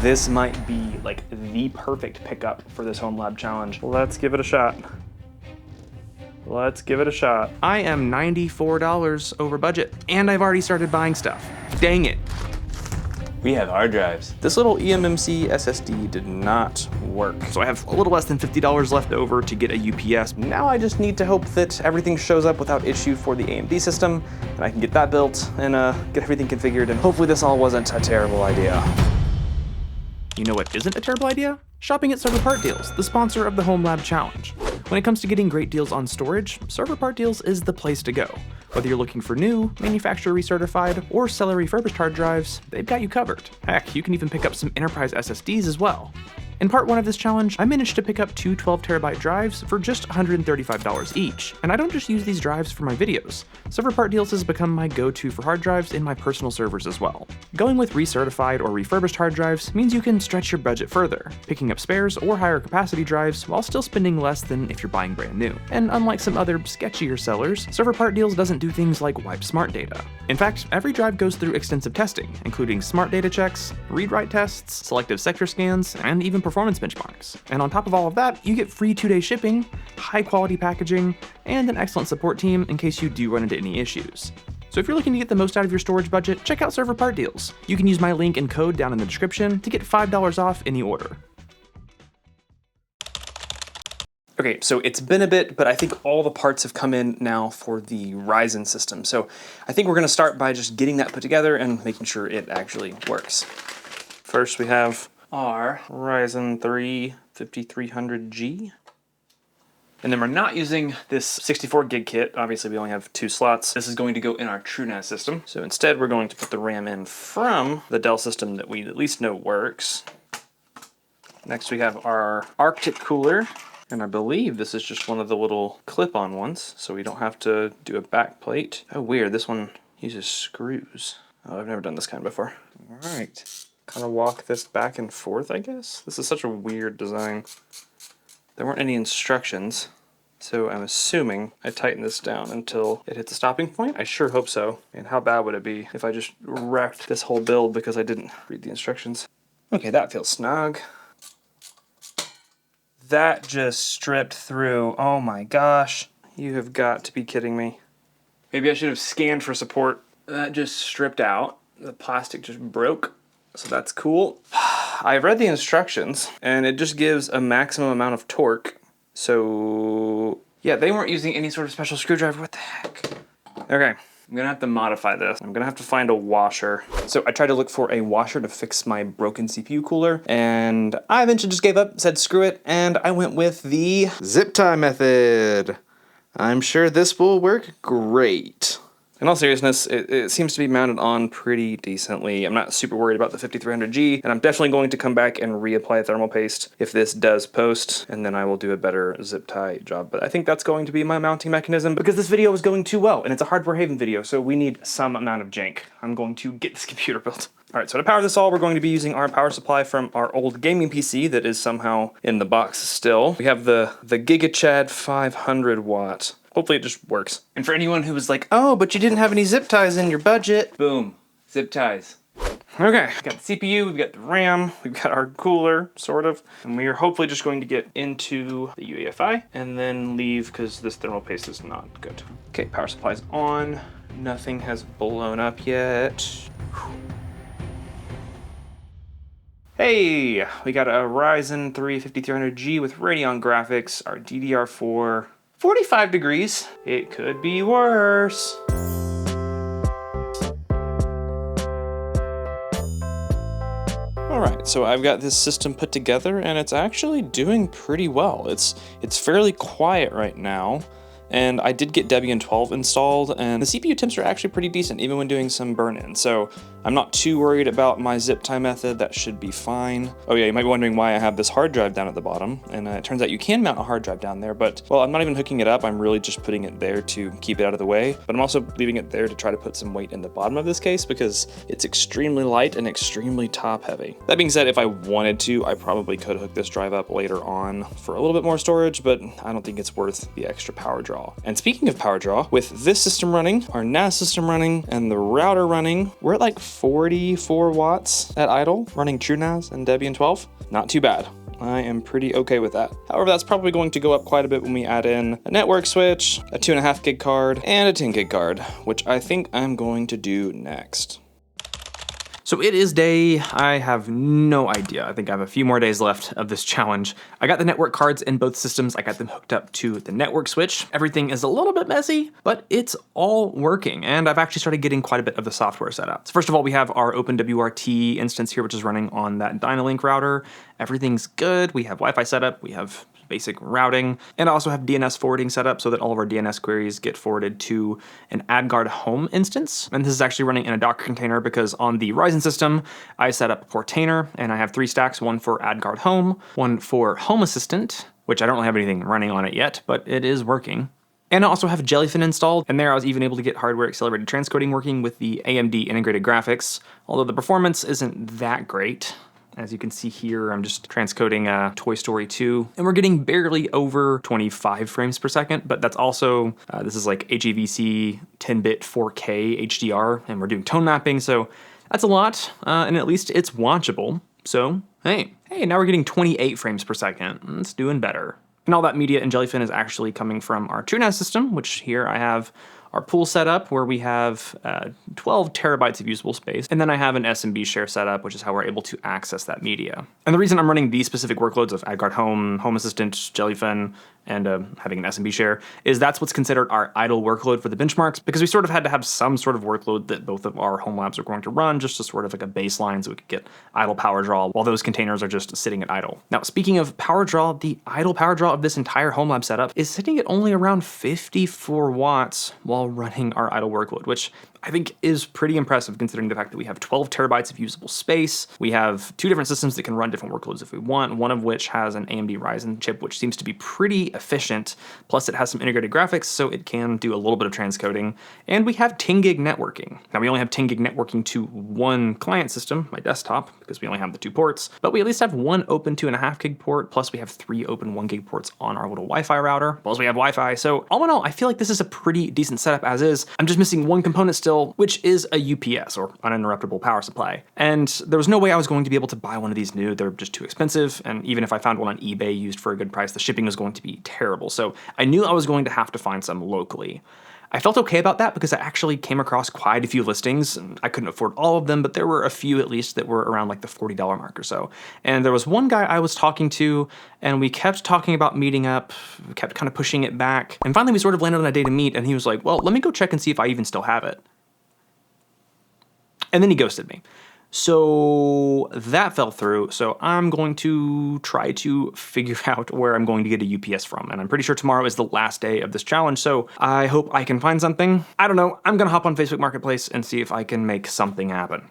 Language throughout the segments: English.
this might be like the perfect pickup for this home lab challenge. Let's give it a shot. Let's give it a shot. I am $94 over budget, and I've already started buying stuff. Dang it. We have hard drives. This little eMMC SSD did not work, so I have a little less than $50 left over to get a UPS. Now I just need to hope that everything shows up without issue for the AMD system, and I can get that built and get everything configured, and hopefully this all wasn't a terrible idea. You know what isn't a terrible idea? Shopping at Server Part Deals, the sponsor of the Home Lab Challenge. When it comes to getting great deals on storage, Server Part Deals is the place to go. Whether you're looking for new, manufacturer recertified, or seller refurbished hard drives, they've got you covered. Heck, you can even pick up some enterprise SSDs as well. In part 1 of this challenge, I managed to pick up 2 12TB drives for just $135 each. And I don't just use these drives for my videos. Server Part Deals has become my go-to for hard drives in my personal servers as well. Going with recertified or refurbished hard drives means you can stretch your budget further, picking up spares or higher capacity drives while still spending less than if you're buying brand new. And unlike some other sketchier sellers, Server Part Deals doesn't do things like wipe smart data. In fact, every drive goes through extensive testing, including smart data checks, read-write tests, selective sector scans, and even performance benchmarks. And on top of all of that, you get free 2-day shipping, high-quality packaging, and an excellent support team in case you do run into any issues. So if you're looking to get the most out of your storage budget, check out Server Part Deals. You can use my link and code down in the description to get $5 off any order. Okay, so it's been a bit, but I think all the parts have come in now for the Ryzen system. So I think we're gonna start by just getting that put together and making sure it actually works. First we have our Ryzen 3 5300G. And then we're not using this 64 gig kit. Obviously we only have 2 slots. This is going to go in our TrueNAS system. So instead we're going to put the RAM in from the Dell system that we at least know works. Next we have our Arctic cooler. And I believe this is just one of the little clip-on ones, so we don't have to do a back plate. Oh, weird, this one uses screws. Oh, I've never done this kind before. All right, kind of walk this back and forth, I guess. This is such a weird design. There weren't any instructions, so I'm assuming I tighten this down until it hits a stopping point. I sure hope so. And how bad would it be if I just wrecked this whole build because I didn't read the instructions? Okay, that feels snug. That just stripped through. Oh my gosh. You have got to be kidding me. Maybe I should have scanned for support. That just stripped out. The plastic just broke. So that's cool. I've read the instructions and it just gives a maximum amount of torque. So yeah, they weren't using any sort of special screwdriver. What the heck? Okay. I'm gonna have to modify this. I'm gonna have to find a washer. So I tried to look for a washer to fix my broken CPU cooler, and I eventually just gave up, said screw it, and I went with the zip tie method. I'm sure this will work great. In all seriousness, it seems to be mounted on pretty decently. I'm not super worried about the 5300G, and I'm definitely going to come back and reapply thermal paste if this does post, and then I will do a better zip tie job. But I think that's going to be my mounting mechanism because this video is going too well, and it's a hardware haven video, so we need some amount of jank. I'm going to get this computer built. All right, so to power this all, we're going to be using our power supply from our old gaming PC that is somehow in the box still. We have the GigaChad 500 watt. Hopefully it just works. And for anyone who was like, oh, but you didn't have any zip ties in your budget. Boom, zip ties. Okay, we've got the CPU, we've got the RAM, we've got our cooler, sort of. And we are hopefully just going to get into the UEFI and then leave because this thermal paste is not good. Okay, power supply's on. Nothing has blown up yet. Hey, we got a Ryzen 3 5300G with Radeon graphics, our DDR4. 45 degrees. It could be worse. All right, so I've got this system put together and it's actually doing pretty well. It's fairly quiet right now. And I did get Debian 12 installed, and the CPU temps are actually pretty decent, even when doing some burn-in. So I'm not too worried about my zip tie method. That should be fine. Oh yeah, you might be wondering why I have this hard drive down at the bottom. And it turns out you can mount a hard drive down there, but well, I'm not even hooking it up. I'm really just putting it there to keep it out of the way. But I'm also leaving it there to try to put some weight in the bottom of this case because it's extremely light and extremely top heavy. That being said, if I wanted to, I probably could hook this drive up later on for a little bit more storage, but I don't think it's worth the extra power draw. And speaking of power draw, with this system running, our NAS system running, and the router running, we're at like 44 watts at idle, running TrueNAS and Debian 12. Not too bad. I am pretty okay with that. However, that's probably going to go up quite a bit when we add in a network switch, a 2.5 gig card, and a 10 gig card, which I think I'm going to do next. So it is day, I have no idea. I think I have a few more days left of this challenge. I got the network cards in both systems. I got them hooked up to the network switch. Everything is a little bit messy, but it's all working. And I've actually started getting quite a bit of the software set up. So first of all, we have our OpenWRT instance here, which is running on that Dynalink router. Everything's good. We have Wi-Fi set up. We have basic routing, and I also have DNS forwarding set up so that all of our DNS queries get forwarded to an AdGuard home instance. And this is actually running in a Docker container because on the Ryzen system, I set up a Portainer, and I have 3 stacks, one for AdGuard home, one for Home Assistant, which I don't really have anything running on it yet, but it is working. And I also have Jellyfin installed, and there I was even able to get hardware accelerated transcoding working with the AMD integrated graphics, although the performance isn't that great. As you can see here, I'm just transcoding Toy Story 2, and we're getting barely over 25 frames per second, but that's also, this is like HEVC 10-bit 4K HDR, and we're doing tone mapping, so that's a lot, and at least it's watchable. So, hey, now we're getting 28 frames per second. It's doing better. And all that media in Jellyfin is actually coming from our TrueNAS system, which here I have our pool setup where we have 12 terabytes of usable space. And then I have an SMB share setup, which is how we're able to access that media. And the reason I'm running these specific workloads of AdGuard Home, Home Assistant, Jellyfin, and having an SMB share is that's what's considered our idle workload for the benchmarks, because we sort of had to have some sort of workload that both of our home labs are going to run just as sort of like a baseline so we could get idle power draw while those containers are just sitting at idle. Now, speaking of power draw, the idle power draw of this entire home lab setup is sitting at only around 54 watts while running our idle workload, which I think is pretty impressive considering the fact that we have 12 terabytes of usable space. We have 2 different systems that can run different workloads if we want, one of which has an AMD Ryzen chip, which seems to be pretty efficient. Plus it has some integrated graphics, so it can do a little bit of transcoding. And we have 10 gig networking. Now we only have 10 gig networking to one client system, my desktop, because we only have the 2 ports, but we at least have one open 2.5 gig port, plus we have 3 open 1 gig ports on our little Wi-Fi router, plus we have Wi-Fi. So all in all, I feel like this is a pretty decent setup as is. I'm just missing one component still, which is a UPS, or uninterruptible power supply. And there was no way I was going to be able to buy one of these new. They're just too expensive, and even if I found one on eBay used for a good price, the shipping was going to be terrible. So I knew I was going to have to find some locally. I felt okay about that because I actually came across quite a few listings, and I couldn't afford all of them, but there were a few at least that were around like the $40 mark or so. And there was one guy I was talking to, and we kept talking about meeting up, we kept kind of pushing it back, and finally we sort of landed on a day to meet, and he was like, well, let me go check and see if I even still have it. And then he ghosted me. So that fell through. So I'm going to try to figure out where I'm going to get a UPS from. And I'm pretty sure tomorrow is the last day of this challenge. So I hope I can find something. I don't know. I'm going to hop on Facebook Marketplace and see if I can make something happen.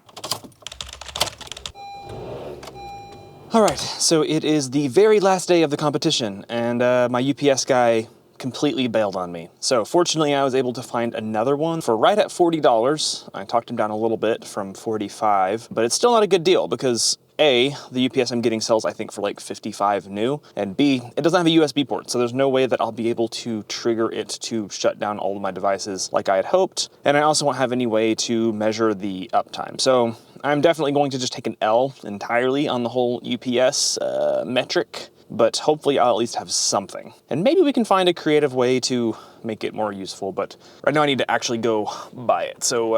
All right, so it is the very last day of the competition, and my UPS guy completely bailed on me. So fortunately, I was able to find another one for right at $40. I talked him down a little bit from $45, but it's still not a good deal because A, the UPS I'm getting sells I think for like $55 new, and B, it doesn't have a USB port, so there's no way that I'll be able to trigger it to shut down all of my devices like I had hoped, and I also won't have any way to measure the uptime. So I'm definitely going to just take an L entirely on the whole UPS metric, but hopefully I'll at least have something. And maybe we can find a creative way to make it more useful, but right now I need to actually go buy it. So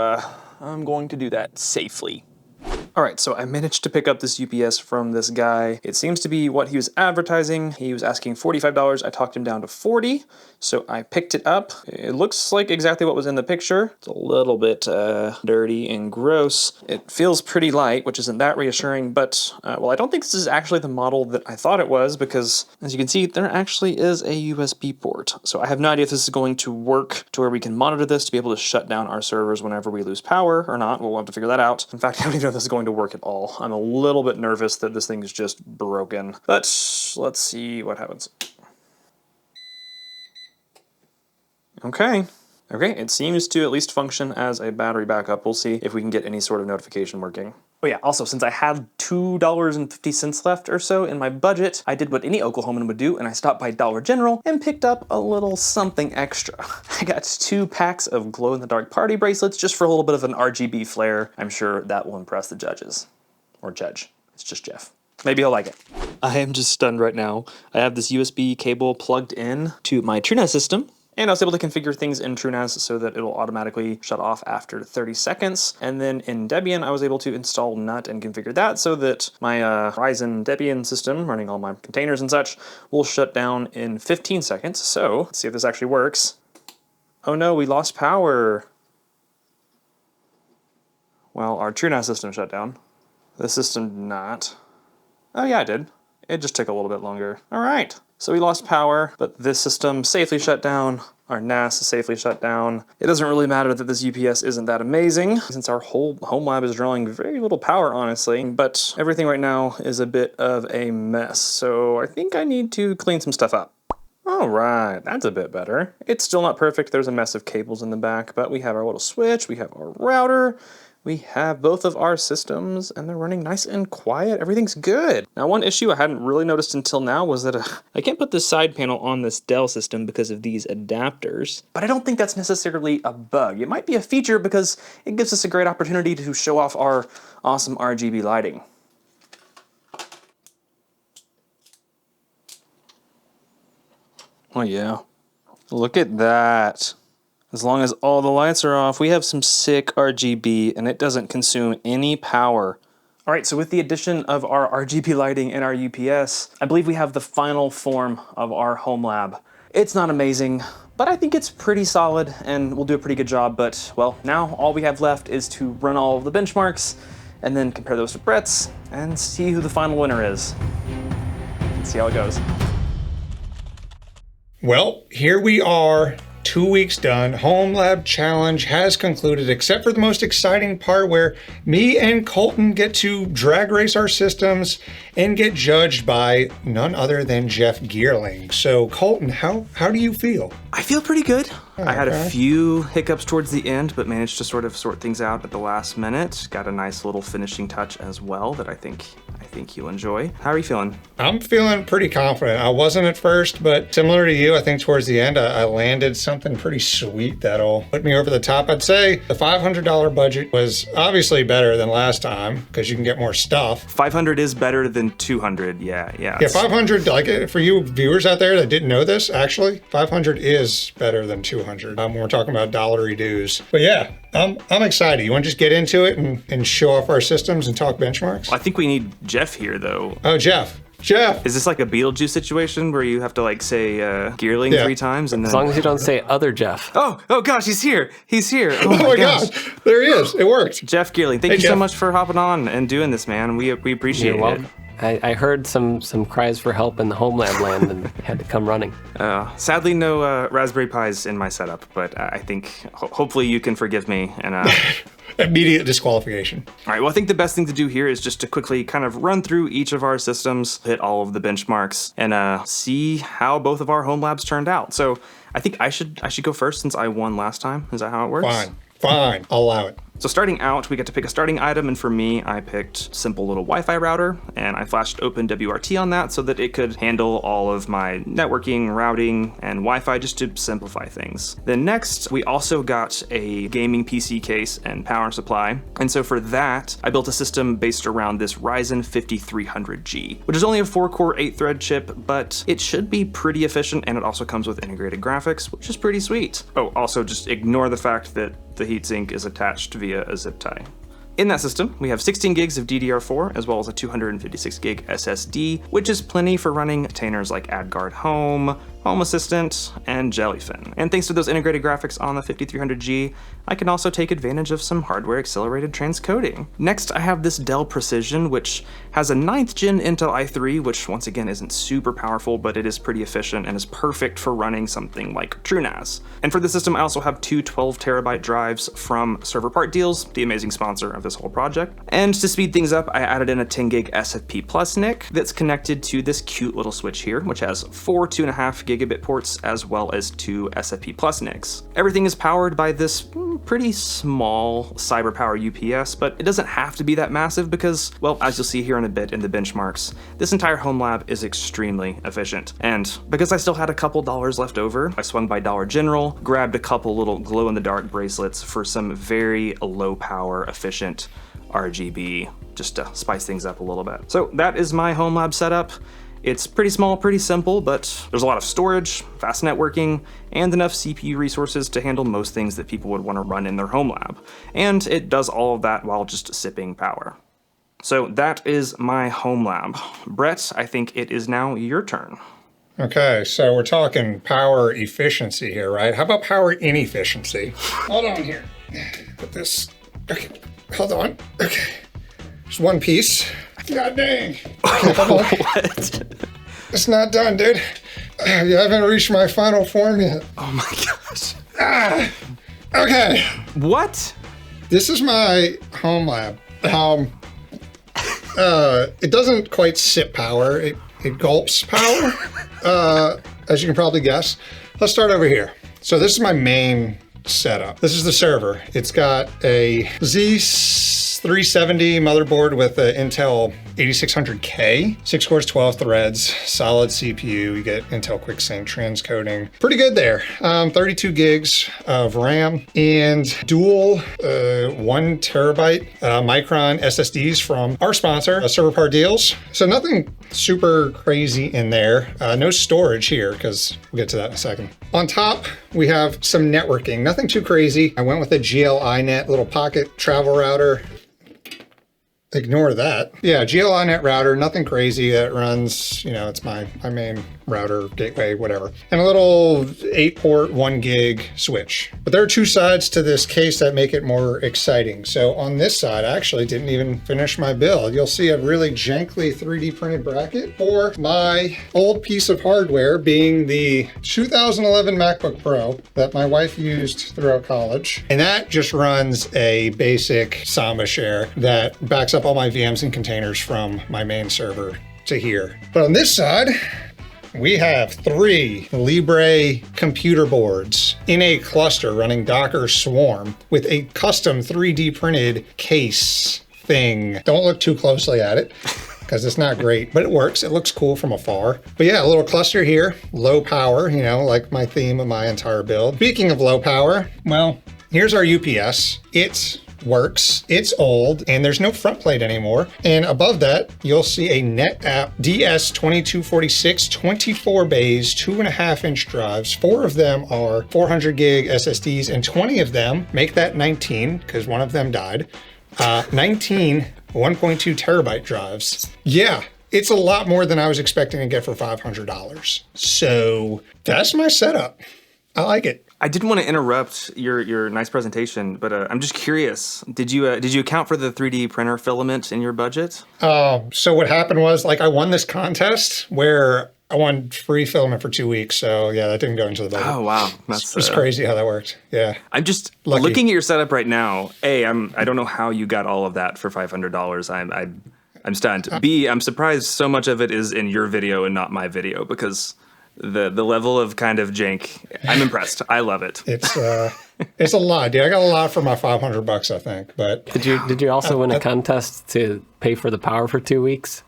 I'm going to do that safely. All right, so I managed to pick up this UPS from this guy. It seems to be what he was advertising. He was asking $45. I talked him down to $40, so I picked it up. It looks like exactly what was in the picture. It's a little bit dirty and gross. It feels pretty light, which isn't that reassuring, but well, I don't think this is actually the model that I thought it was because, as you can see, there actually is a USB port. So I have no idea if this is going to work to where we can monitor this to be able to shut down our servers whenever we lose power or not. We'll have to figure that out. In fact, I don't even know if this is going to work at all. I'm a little bit nervous that this thing is just broken, but let's see what happens. Okay, it seems to at least function as a battery backup. We'll see if we can get any sort of notification working. Oh yeah, also, since I had $2.50 left or so in my budget, I did what any Oklahoman would do, and I stopped by Dollar General and picked up a little something extra. I got 2 packs of glow-in-the-dark party bracelets just for a little bit of an RGB flair. I'm sure that will impress the judges. Or judge. It's just Jeff. Maybe he'll like it. I am just stunned right now. I have this USB cable plugged in to my TrueNAS system, and I was able to configure things in TrueNAS so that it'll automatically shut off after 30 seconds. And then in Debian, I was able to install NUT and configure that so that my Ryzen Debian system, running all my containers and such, will shut down in 15 seconds. So let's see if this actually works. Oh no, we lost power. Well, our TrueNAS system shut down. This system did not. Oh yeah, I did. It just took a little bit longer. All right. So we lost power, but this system safely shut down. Our NAS is safely shut down. It doesn't really matter that this UPS isn't that amazing, since our whole home lab is drawing very little power, honestly. But everything right now is a bit of a mess, so I think I need to clean some stuff up. All right, that's a bit better. It's still not perfect. There's a mess of cables in the back, but we have our little switch, we have our router, we have both of our systems, and they're running nice and quiet. Everything's good. Now, one issue I hadn't really noticed until now was that I can't put this side panel on this Dell system because of these adapters, but I don't think that's necessarily a bug. It might be a feature because it gives us a great opportunity to show off our awesome RGB lighting. Oh yeah, look at that. As long as all the lights are off, we have some sick RGB and it doesn't consume any power. All right, so with the addition of our RGB lighting and our UPS, I believe we have the final form of our home lab. It's not amazing, but I think it's pretty solid and we'll do a pretty good job. But well, now all we have left is to run all of the benchmarks and then compare those to Brett's and see who the final winner is. Let's see how it goes. Well, here we are. 2 weeks done. Home Lab Challenge has concluded, except for the most exciting part where me and Colten get to drag race our systems and get judged by none other than Jeff Geerling. So Colten, how do you feel? I feel pretty good. Oh, I had okay. a few hiccups towards the end, but managed to sort of sort things out at the last minute. Got a nice little finishing touch as well that I think you'll enjoy. How are you feeling? I'm feeling pretty confident. I wasn't at first, but similar to you, I think towards the end I landed something pretty sweet that'll put me over the top. I'd say the $500 budget was obviously better than last time because you can get more stuff. 500 is better than 200. Yeah. Yeah, 500, like for you viewers out there that didn't know this, actually, 500 is better than 200 when we're talking about dollary dues. But yeah, I'm excited. You want to just get into it and show off our systems and talk benchmarks? I think we need Jeff here, though. Oh, Jeff. Is this like a Beetlejuice situation where you have to like say Geerling 3 times and then... As long as you don't say other Jeff. Oh gosh, he's here. Oh my gosh. There he is. It worked. Jeff Geerling, thank you Jeff. so much for hopping on and doing this, man. We appreciate You're it. welcome. I heard some cries for help in the home lab land and had to come running. Sadly, no Raspberry Pis in my setup, but I think hopefully you can forgive me. And Immediate disqualification. all right, well, I think the best thing to do here is just to quickly kind of run through each of our systems, hit all of the benchmarks, and see how both of our home labs turned out. So I think I should go first since I won last time. Is that how it works? Fine. I'll allow it. So starting out, we get to pick a starting item, and for me, I picked simple little Wi-Fi router, and I flashed OpenWRT on that so that it could handle all of my networking, routing, and Wi-Fi just to simplify things. Then next, we also got a gaming PC case and power supply, and so for that, I built a system based around this Ryzen 5300G, which is only a 4-core 8-thread chip, but it should be pretty efficient, and it also comes with integrated graphics, which is pretty sweet. Oh, also just ignore the fact that the heatsink is attached via a zip tie. In that system, we have 16 gigs of DDR4 as well as a 256 gig SSD, which is plenty for running containers like AdGuard Home, Home Assistant, and Jellyfin. And thanks to those integrated graphics on the 5300G, I can also take advantage of some hardware accelerated transcoding. Next, I have this Dell Precision, which has a 9th gen Intel i3, which once again isn't super powerful, but it is pretty efficient and is perfect for running something like TrueNAS. And for the system, I also have 2 12 terabyte drives from Server Part Deals, the amazing sponsor of this whole project. And to speed things up, I added in a 10 gig SFP Plus NIC that's connected to this cute little switch here, which has 4 2.5 gig gigabit ports, as well as 2 SFP Plus NICs. Everything is powered by this pretty small CyberPower UPS, but it doesn't have to be that massive because, well, as you'll see here in a bit in the benchmarks, this entire home lab is extremely efficient. And because I still had a couple dollars left over, I swung by Dollar General, grabbed a couple little glow-in-the-dark bracelets for some very low-power, efficient RGB, just to spice things up a little bit. So that is my home lab setup. It's pretty small, pretty simple, but there's a lot of storage, fast networking, and enough CPU resources to handle most things that people would want to run in their home lab. And it does all of that while just sipping power. So that is my home lab. Brett, I think it is now your turn. Okay, so we're talking power efficiency here, right? How about power inefficiency? Hold on here. Put this, okay, hold on. Okay, just one piece. God dang. Okay, hold on. What? It's not done, dude. You haven't reached my final form yet. Oh my gosh. Okay. What? This is my home lab. It doesn't quite sip power. It gulps power, as you can probably guess. Let's start over here. So this is my main setup. This is the server. It's got a Z370 motherboard with an Intel 8600K, 6 cores, 12 threads, solid CPU. You get Intel QuickSync transcoding. Pretty good there. 32 gigs of RAM and dual 1 terabyte Micron SSDs from our sponsor, Server Par Deals. So nothing super crazy in there. No storage here because we'll get to that in a second. On top, we have some networking. Nothing too crazy. I went with a GL-iNet little pocket travel router. Ignore that. Yeah, GL-iNet router, nothing crazy. That runs, it's my main router, gateway, whatever. And a little 8-port, 1 gig switch. But there are 2 sides to this case that make it more exciting. So on this side, I actually didn't even finish my build. You'll see a really jankly 3D printed bracket for my old piece of hardware, being the 2011 MacBook Pro that my wife used throughout college. And that just runs a basic Samba share that backs up all my VMs and containers from my main server to here. But on this side, we have 3 Libre computer boards in a cluster running Docker Swarm with a custom 3D printed case thing. Don't look too closely at it because it's not great, but it works. It looks cool from afar. But yeah, a little cluster here, low power, like my theme of my entire build. Speaking of low power, well, here's our UPS. It works, it's old, and there's no front plate anymore. And above that, you'll see a NetApp DS2246 24 bays, 2.5-inch drives. 4 of them are 400 gig SSDs, and 20 of them, make that 19, because one of them died, 19 1.2 terabyte drives. Yeah, it's a lot more than I was expecting to get for $500. So that's my setup. I like it. I didn't want to interrupt your nice presentation, but I'm just curious. Did you account for the 3D printer filament in your budget? So what happened was, I won this contest where I won free filament for 2 weeks. So yeah, that didn't go into the budget. Oh wow, that's it's crazy how that worked. Yeah, I'm just lucky. Looking at your setup right now. A, I don't know how you got all of that for $500. I'm stunned. B, I'm surprised so much of it is in your video and not my video because the level of kind of jank, I'm impressed. I love it. It's a lot, dude. I got a lot for my $500, I think. But did you also win a contest to pay for the power for 2 weeks?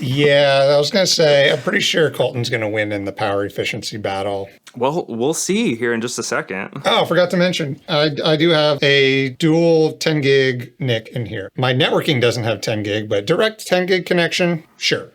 Yeah, I was gonna say I'm pretty sure Colten's gonna win in the power efficiency battle. Well, we'll see here in just a second. Oh, I forgot to mention, I do have a dual 10 gig NIC in here. My networking doesn't have 10 gig, but direct 10 gig connection, sure.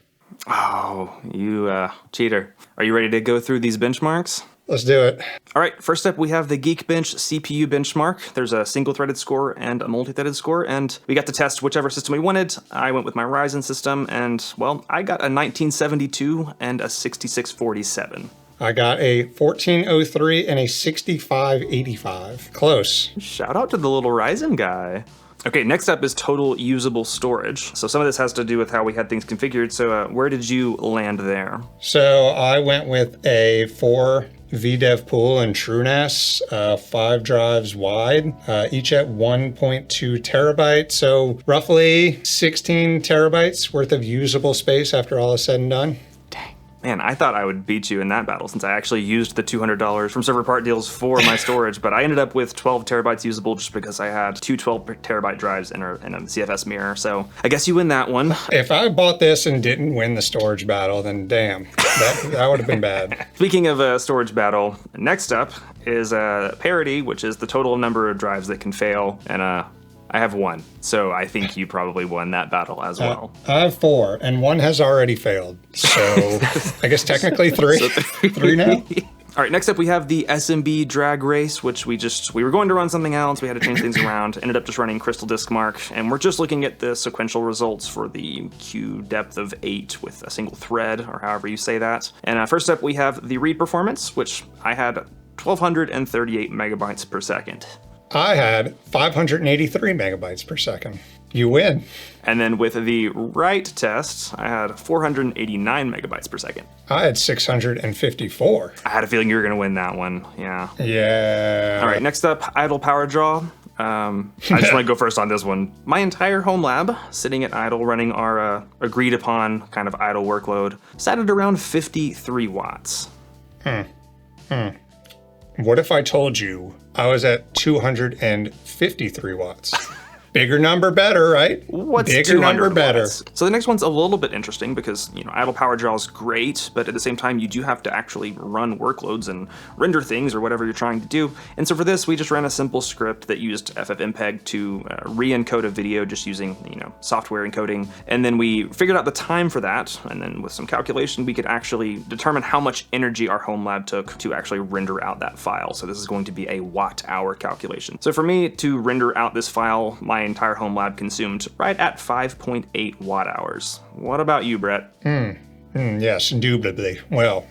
Oh, you cheater. Are you ready to go through these benchmarks? Let's do it. All right, first up we have the Geekbench CPU benchmark. There's a single-threaded score and a multi-threaded score, and we got to test whichever system we wanted. I went with my Ryzen system, and, well, I got a 1972 and a 6647. I got a 1403 and a 6585. Close. Shout out to the little Ryzen guy. Okay, next up is total usable storage. So some of this has to do with how we had things configured. So where did you land there? So I went with a 4 VDEV pool and TrueNAS, 5 drives wide, each at 1.2 terabytes. So roughly 16 terabytes worth of usable space after all is said and done. Dang. Man, I thought I would beat you in that battle since I actually used the $200 from server part deals for my storage, but I ended up with 12 terabytes usable just because I had two 12 terabyte drives in a CFS mirror. So I guess you win that one. If I bought this and didn't win the storage battle, then damn, that would have been bad. Speaking of a storage battle, next up is a parity, which is the total number of drives that can fail, and I have one, so I think you probably won that battle as well. I have 4, and 1 has already failed. So I guess technically 3. So 3 now? All right, next up we have the SMB drag race, which we were going to run something else. We had to change things around. Ended up just running Crystal Disk Mark, and we're just looking at the sequential results for the queue depth of 8 with a single thread, or however you say that. And first up we have the read performance, which I had 1,238 megabytes per second. I had 583 megabytes per second. You win. And then with the write test, I had 489 megabytes per second. I had 654. I had a feeling you were going to win that one. Yeah. Yeah. All right, next up, idle power draw. I just want to go first on this one. My entire home lab, sitting at idle, running our agreed upon kind of idle workload, sat at around 53 watts. What if I told you I was at 253 watts? Bigger number, better, right? What's bigger number, better? Watts? So the next one's a little bit interesting because, idle power draw is great, but at the same time, you do have to actually run workloads and render things or whatever you're trying to do. And so for this, we just ran a simple script that used FFmpeg to re-encode a video just using, software encoding. And then we figured out the time for that. And then with some calculation, we could actually determine how much energy our home lab took to actually render out that file. So this is going to be a watt-hour calculation. So for me to render out this file, my entire home lab consumed right at 5.8 watt hours. What about you, Brett? Yes, indubitably. Well,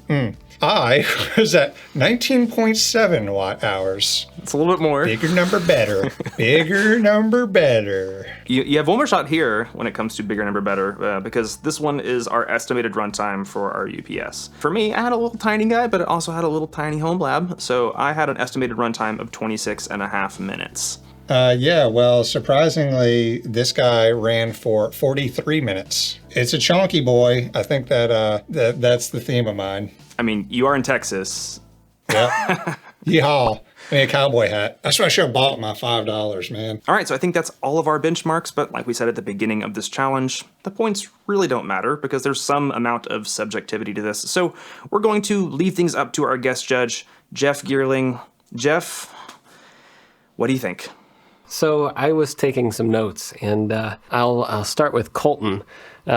I was at 19.7 watt hours. It's a little bit more. Bigger number, better. Bigger number, better. You have one more shot here when it comes to bigger number, better, because this one is our estimated runtime for our UPS. For me, I had a little tiny guy, but it also had a little tiny home lab, so I had an estimated runtime of 26.5 minutes. Yeah, well, surprisingly, this guy ran for 43 minutes. It's a chonky boy. I think that's the theme of mine. I mean, you are in Texas. Yeah. Yeehaw. I mean, a cowboy hat. That's what I should have bought my $5, man. All right, so I think that's all of our benchmarks, but like we said at the beginning of this challenge, the points really don't matter because there's some amount of subjectivity to this. So we're going to leave things up to our guest judge, Jeff Geerling. Jeff, what do you think? So I was taking some notes, and I'll start with Colten.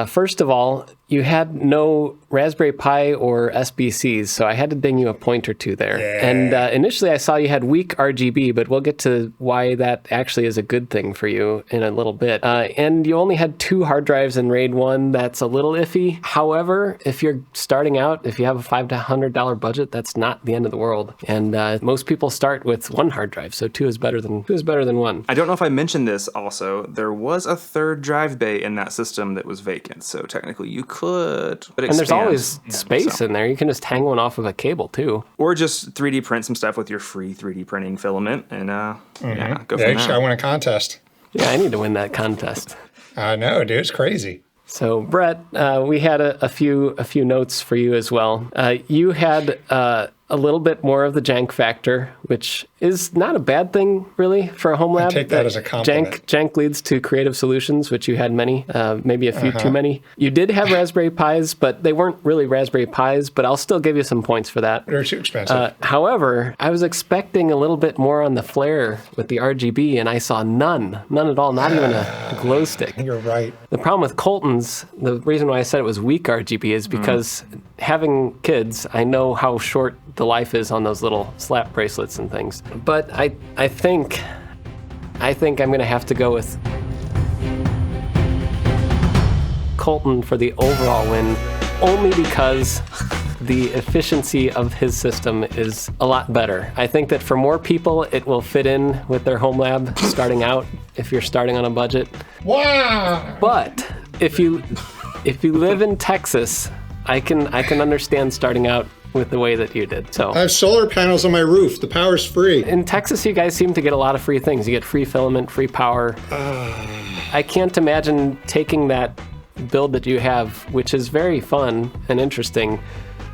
First of all, you had no Raspberry Pi or SBCs, so I had to ding you a point or two there. Yeah. And initially I saw you had weak RGB, but we'll get to why that actually is a good thing for you in a little bit. And you only had 2 hard drives in RAID 1. That's a little iffy. However, if you're starting out, if you have a $500 to $100 budget, that's not the end of the world. And most people start with 1 hard drive, so 2 is better than 1. I don't know if I mentioned this also. There was a 3rd drive bay in that system that was vacant, so technically you could but and there's always space in there. You can just hang one off of a cable too. Or just 3D print some stuff with your free 3D printing filament and go from Yeah, there. I win a contest. Yeah, I need to win that contest. I know, dude. It's crazy. So, Brett, we had a few notes for you as well. You had a little bit more of the jank factor, which is not a bad thing, really, for a home lab. I take that as a compliment. Jank leads to creative solutions, which you had many, maybe a few too many. You did have Raspberry Pis, but they weren't really Raspberry Pis, but I'll still give you some points for that. They're too expensive. However, I was expecting a little bit more on the flare with the RGB, and I saw none at all, not even a glow stick. You're right. The problem with Colten's, the reason why I said it was weak RGB is because having kids, I know how short the life is on those little slap bracelets and things. But I think I'm going to have to go with Colten for the overall win, only because the efficiency of his system is a lot better. I think that for more people, it will fit in with their home lab starting out if you're starting on a budget. Wow! But if you live in Texas, I can understand starting out with the way that you did. So I have solar panels on my roof. The power's free. in Texas, you guys seem to get a lot of free things. You get free filament, free power. I can't imagine taking that build that you have, which is very fun and interesting,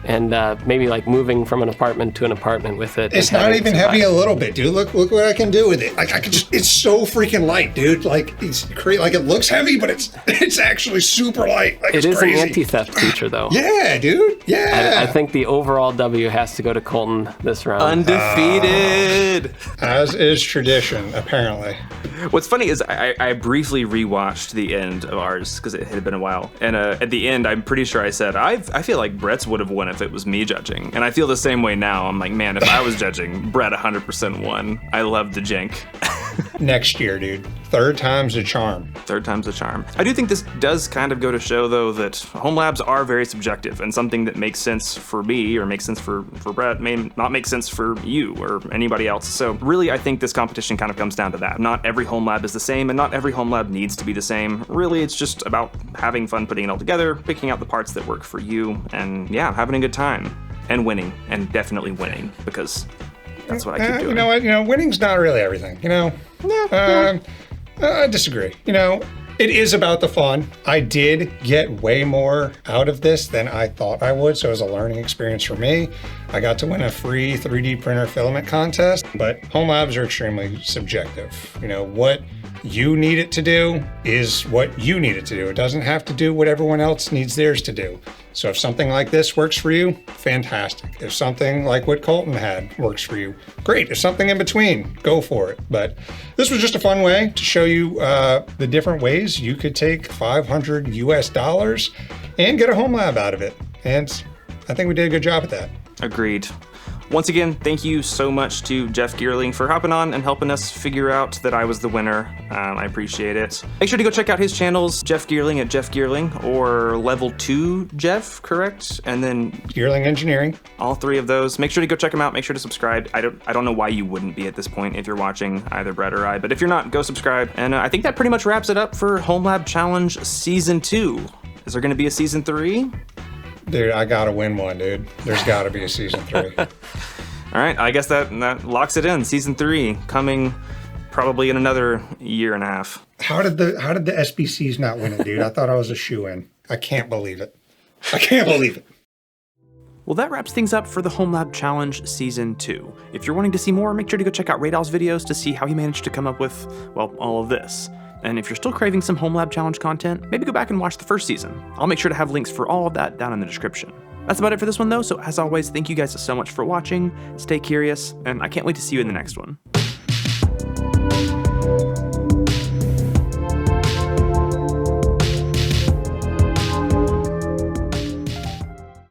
and maybe like moving from an apartment to an apartment with it. It's not even heavy a little bit, dude. Look what I can do with it. Like I can just, it's so freaking light, dude. Like it's crazy. Like it looks heavy, but it's actually super light. Like, it is crazy. an anti-theft feature, though. Yeah, dude. Yeah. I think the overall W has to go to Colten this round. Undefeated. As is tradition, apparently. What's funny is I briefly rewatched the end of ours because it had been a while, and at the end I'm pretty sure I said I feel like Brett's would have won if it was me judging, and I feel the same way now. I'm like, man, if I was judging, Brett 100% won. I love the jank. Next year, dude. Third time's a charm. Third time's a charm. I do think this does kind of go to show, though, that home labs are very subjective, and something that makes sense for me or makes sense for Brett may not make sense for you or anybody else. So really, I think this competition kind of comes down to that. Not every home lab is the same, and not every home lab needs to be the same. Really, it's just about having fun putting it all together, picking out the parts that work for you, and yeah, having a good time. And winning, and definitely winning, because that's what I keep doing. You know what? Winning's not really everything. I disagree. It is about the fun. I did get way more out of this than I thought I would, so it was a learning experience for me. I got to win a free 3D printer filament contest, but home labs are extremely subjective. What you need it to do is what you need it to do. It doesn't have to do what everyone else needs theirs to do. So if something like this works for you, fantastic. If something like what Colten had works for you, great. If something in between, go for it. But this was just a fun way to show you the different ways you could take $500 US and get a home lab out of it. And I think we did a good job at that. Agreed. Once again, thank you so much to Jeff Geerling for hopping on and helping us figure out that I was the winner. I appreciate it. Make sure to go check out his channels, Jeff Geerling at Jeff Geerling, or Level 2 Jeff, correct? And then Geerling Engineering. All three of those. Make sure to go check them out. Make sure to subscribe. I don't know why you wouldn't be at this point if you're watching either Brett or I, but if you're not, go subscribe. And I think that pretty much wraps it up for Home Lab Challenge Season 2. Is there going to be a Season 3? Dude, I gotta win one, dude. There's gotta be a Season 3. All right, I guess that locks it in. Season 3 coming probably in another year and a half. How did the SBCs not win it, dude? I thought I was a shoo-in. I can't believe it. I can't believe it. Well, that wraps things up for the Home Lab Challenge Season 2. If you're wanting to see more, make sure to go check out Radal's videos to see how he managed to come up with, well, all of this. And if you're still craving some Home Lab Challenge content, maybe go back and watch the first season. I'll make sure to have links for all of that down in the description. That's about it for this one, though, so as always, thank you guys so much for watching, stay curious, and I can't wait to see you in the next one.